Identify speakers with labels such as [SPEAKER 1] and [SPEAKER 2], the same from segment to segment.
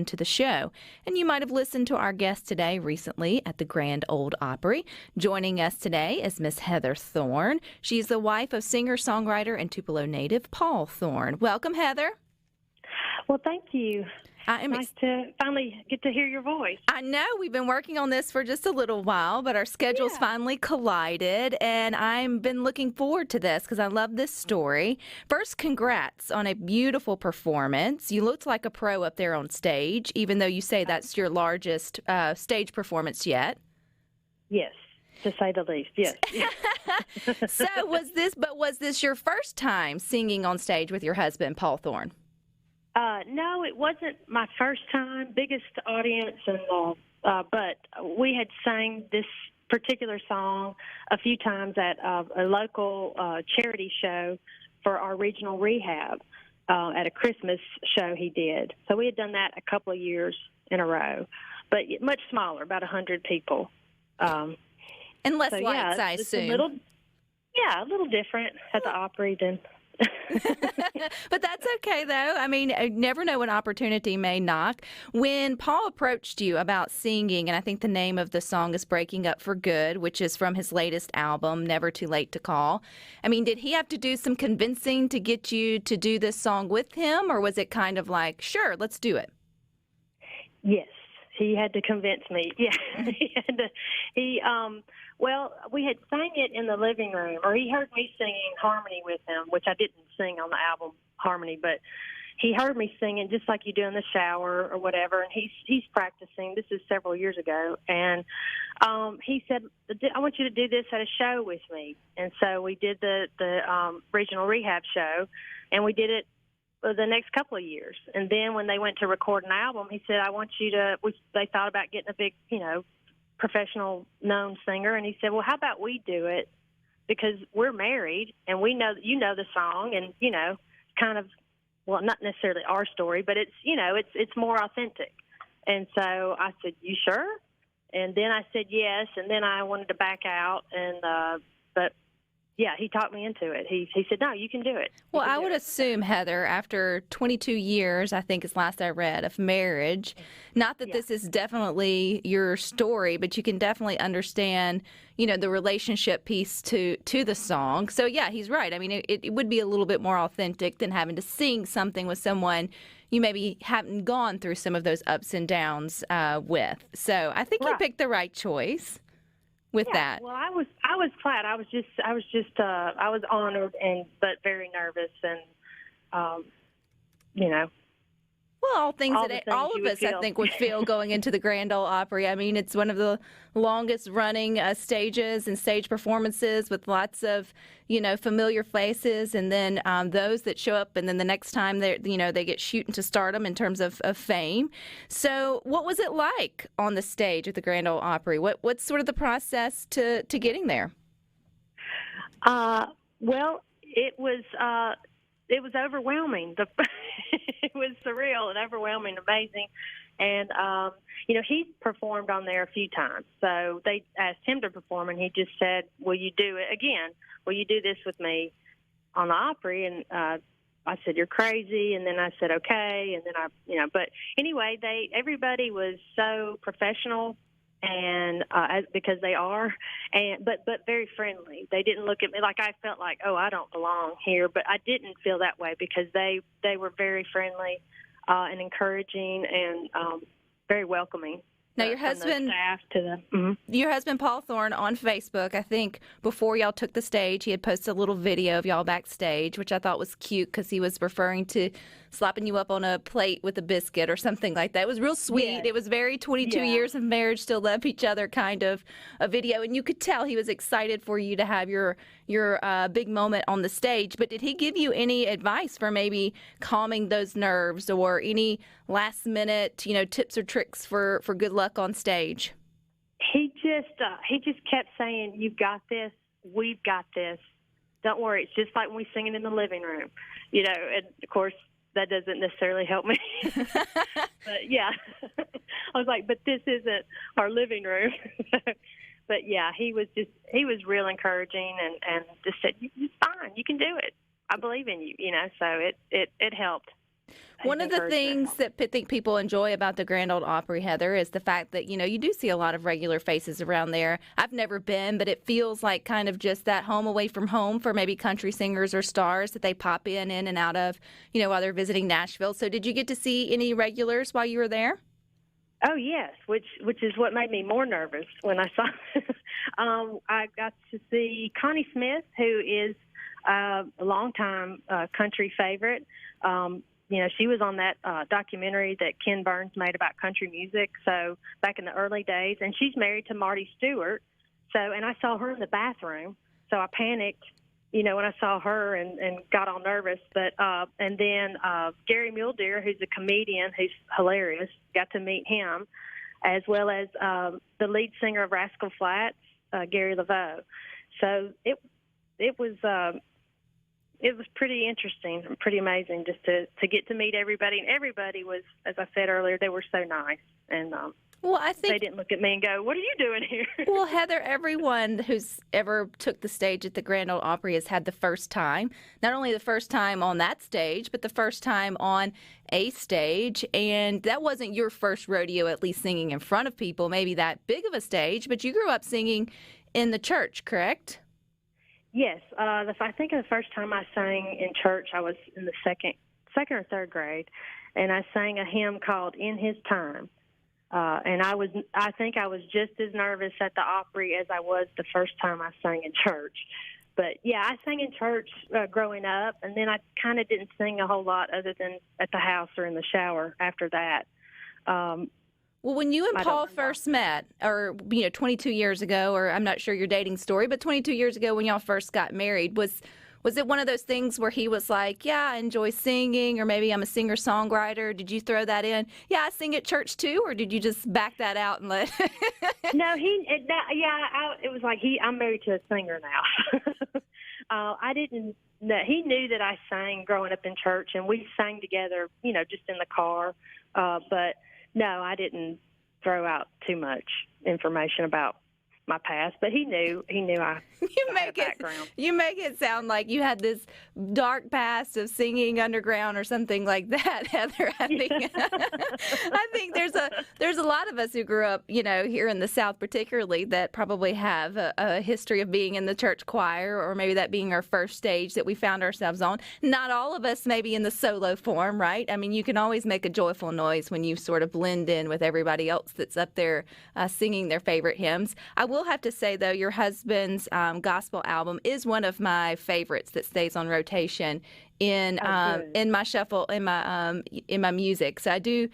[SPEAKER 1] to the show. And you might have listened to our guest today recently at the Grand Ole Opry. Joining us today is Miss Heather Thorn. She's the wife of singer-songwriter and Tupelo native Paul Thorn. Welcome, Heather.
[SPEAKER 2] Well, thank you. Nice to finally get to hear your voice.
[SPEAKER 1] I know we've been working on this for just a little while, but our schedules finally collided, and I've been looking forward to this because I love this story. First, congrats on a beautiful performance. You looked like a pro up there on stage, even though you say that's your largest stage performance yet.
[SPEAKER 2] Yes, to say the least, yes.
[SPEAKER 1] So was this your first time singing on stage with your husband, Paul Thorn?
[SPEAKER 2] No, it wasn't my first time, biggest audience, but we had sang this particular song a few times at a local charity show for our regional rehab at a Christmas show he did. So we had done that a couple of years in a row, but much smaller, about 100 people.
[SPEAKER 1] And less lights, I assume.
[SPEAKER 2] A little different at the Opry than...
[SPEAKER 1] But that's okay, though. I mean, I never know when opportunity may knock. When Paul approached you about singing, and I think the name of the song is Breaking Up for Good, which is from his latest album, Never Too Late to Call. I mean, did he have to do some convincing to get you to do this song with him, or was it kind of like, sure, let's do it?
[SPEAKER 2] Yes, he had to convince me. Yeah, well, we had sang it in the living room, or he heard me singing harmony with him, which I didn't sing on the album harmony, but he heard me singing just like you do in the shower or whatever, and he's practicing. This is several years ago, and he said, I want you to do this at a show with me. And so we did the regional rehab show, and we did it for the next couple of years. And then when they went to record an album, he said, I want you to, they thought about getting a big, professional known singer, and he said, well, how about we do it, because we're married and we know that you know the song, and kind of, well, not necessarily our story, but it's it's more authentic. And so I said, you sure? And then I said yes, and then I wanted to back out, and but yeah, he talked me into it. He said, no, you can do it.
[SPEAKER 1] Well, I would assume, Heather, after 22 years, I think is last I read, of marriage, not that this is definitely your story, but you can definitely understand, the relationship piece to the song. So, yeah, he's right. I mean, it would be a little bit more authentic than having to sing something with someone you maybe haven't gone through some of those ups and downs with. So I think you picked the right choice with that.
[SPEAKER 2] Well, I was glad. I was honored but very nervous, and
[SPEAKER 1] Well, all of us, I think, would feel going into the Grand Ole Opry. I mean, it's one of the longest-running stages and stage performances with lots of, familiar faces, and then those that show up, and then the next time they get shooting to stardom in terms of fame. So, what was it like on the stage at the Grand Ole Opry? What's sort of the process to getting there?
[SPEAKER 2] Well, it was overwhelming. It was surreal and overwhelming, amazing. And, he performed on there a few times. So they asked him to perform, and he just said, will you do it again? Will you do this with me on the Opry? And I said, you're crazy. And then I said, okay. And then but anyway, everybody was so professional, and because they are, but very friendly. They didn't look at me like I felt like, oh, I don't belong here, but I didn't feel that way, because they were very friendly and encouraging, and very welcoming.
[SPEAKER 1] Now, your husband, your husband Paul Thorn, on Facebook, I think before y'all took the stage, he had posted a little video of y'all backstage, which I thought was cute because he was referring to slapping you up on a plate with a biscuit or something like that. It was real sweet. Yeah. It was very 22 years of marriage, still love each other kind of a video. And you could tell he was excited for you to have your big moment on the stage. But did he give you any advice for maybe calming those nerves, or any last minute, tips or tricks for good luck on stage?
[SPEAKER 2] He just kept saying, you've got this. We've got this. Don't worry. It's just like when we sing it in the living room, and of course, that doesn't necessarily help me. But yeah, I was like, but this isn't our living room. But yeah, he was real encouraging, and just said, it's fine. You can do it. I believe in you, so it helped.
[SPEAKER 1] One of the things that I think people enjoy about the Grand Ole Opry, Heather, is the fact that, you do see a lot of regular faces around there. I've never been, but it feels like kind of just that home away from home for maybe country singers or stars that they pop in and out of, while they're visiting Nashville. So did you get to see any regulars while you were there?
[SPEAKER 2] Oh, yes, which is what made me more nervous when I saw I got to see Connie Smith, who is a longtime country favorite. She was on that documentary that Ken Burns made about country music, so back in the early days. And she's married to Marty Stewart. And I saw her in the bathroom, so I panicked, when I saw her and got all nervous. But and then Gary Muldeer, who's a comedian who's hilarious, got to meet him, as well as the lead singer of Rascal Flatts, Gary Laveau. So it was pretty interesting and pretty amazing just to get to meet everybody. And everybody was, as I said earlier, they were so nice. And
[SPEAKER 1] well, I think
[SPEAKER 2] they didn't look at me and go, "What are you doing here?"
[SPEAKER 1] Well, Heather, everyone who's ever took the stage at the Grand Ole Opry has had the first time. Not only the first time on that stage, but the first time on a stage. And that wasn't your first rodeo, at least singing in front of people, maybe that big of a stage. But you grew up singing in the church, correct?
[SPEAKER 2] Yes. I think the first time I sang in church, I was in the second or third grade, and I sang a hymn called "In His Time." And I think I was just as nervous at the Opry as I was the first time I sang in church. But yeah, I sang in church growing up, and then I kind of didn't sing a whole lot other than at the house or in the shower after that.
[SPEAKER 1] Well, when you and Paul first met, or 22 years ago, or I'm not sure your dating story, but 22 years ago when y'all first got married, was it one of those things where he was like, "Yeah, I enjoy singing," or maybe "I'm a singer-songwriter"? Did you throw that in? "Yeah, I sing at church too," or did you just back that out and let?
[SPEAKER 2] No, it was like I'm married to a singer now. I didn't. He knew that I sang growing up in church, and we sang together, just in the car. But no, I didn't throw out too much information about my past, but he knew I had a background.
[SPEAKER 1] You make it sound like you had this dark past of singing underground or something like that, Heather. I think there's a lot of us who grew up, here in the South particularly, that probably have a history of being in the church choir, or maybe that being our first stage that we found ourselves on. Not all of us maybe in the solo form, right? I mean, you can always make a joyful noise when you sort of blend in with everybody else that's up there singing their favorite hymns. I will have to say, though, your husband's gospel album is one of my favorites that stays on rotation in my shuffle, in my music. So I do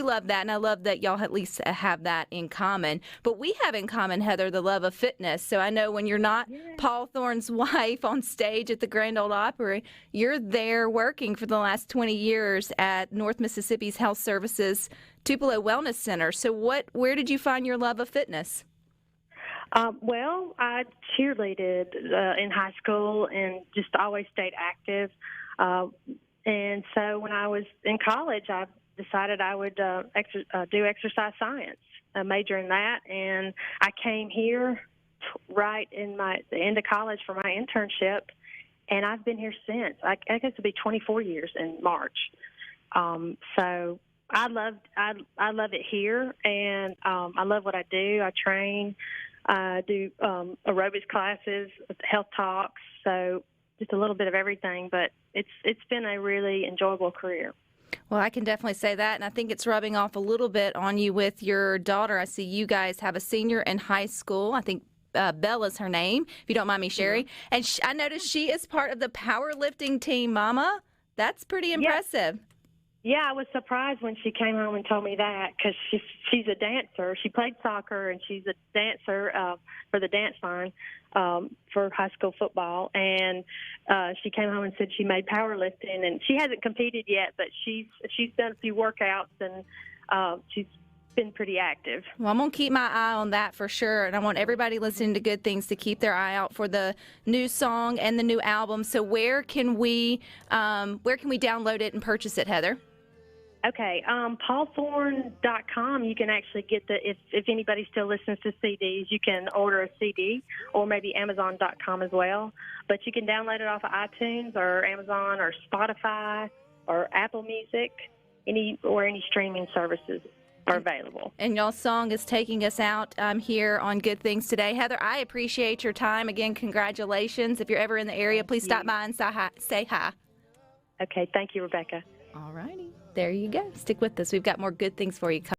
[SPEAKER 1] love that, and I love that y'all at least have that in common. But we have in common, Heather, the love of fitness. So I know when you're not Paul Thorn's wife on stage at the Grand Ole Opry, you're there working for the last 20 years at North Mississippi's Health Services Tupelo Wellness Center. So where did you find your love of fitness?
[SPEAKER 2] Well, I cheerleaded in high school and just always stayed active. And so when I was in college, I decided I would do exercise science, major in that. And I came here right in the end of college for my internship, and I've been here since. I guess it'll be 24 years in March. So I love it here, and I love what I do. I train. I do aerobics classes, health talks, so just a little bit of everything. But it's been a really enjoyable career.
[SPEAKER 1] Well, I can definitely say that, and I think it's rubbing off a little bit on you with your daughter. I see you guys have a senior in high school. I think Bella's her name, if you don't mind me sharing. Mm-hmm. And I noticed she is part of the powerlifting team, Mama. That's pretty impressive.
[SPEAKER 2] Yeah, I was surprised when she came home and told me that, because she's a dancer. She played soccer, and she's a dancer for the dance line for high school football. And she came home and said she made powerlifting, and she hasn't competed yet, but she's done a few workouts, and she's been pretty active.
[SPEAKER 1] Well, I'm going to keep my eye on that for sure, and I want everybody listening to Good Things to keep their eye out for the new song and the new album. So where can we download it and purchase it, Heather?
[SPEAKER 2] Okay, Paulthorne.com, you can actually get if anybody still listens to CDs, you can order a CD, or maybe Amazon.com as well. But you can download it off of iTunes or Amazon or Spotify. or Apple Music, any streaming services are available.
[SPEAKER 1] And y'all's song is taking us out here on Good Things Today. Heather, I appreciate your time. Again, congratulations. If you're ever in the area, please stop by and say hi.
[SPEAKER 2] Okay, thank you, Rebecca.
[SPEAKER 1] All righty. There you go. Stick with us. We've got more good things for you.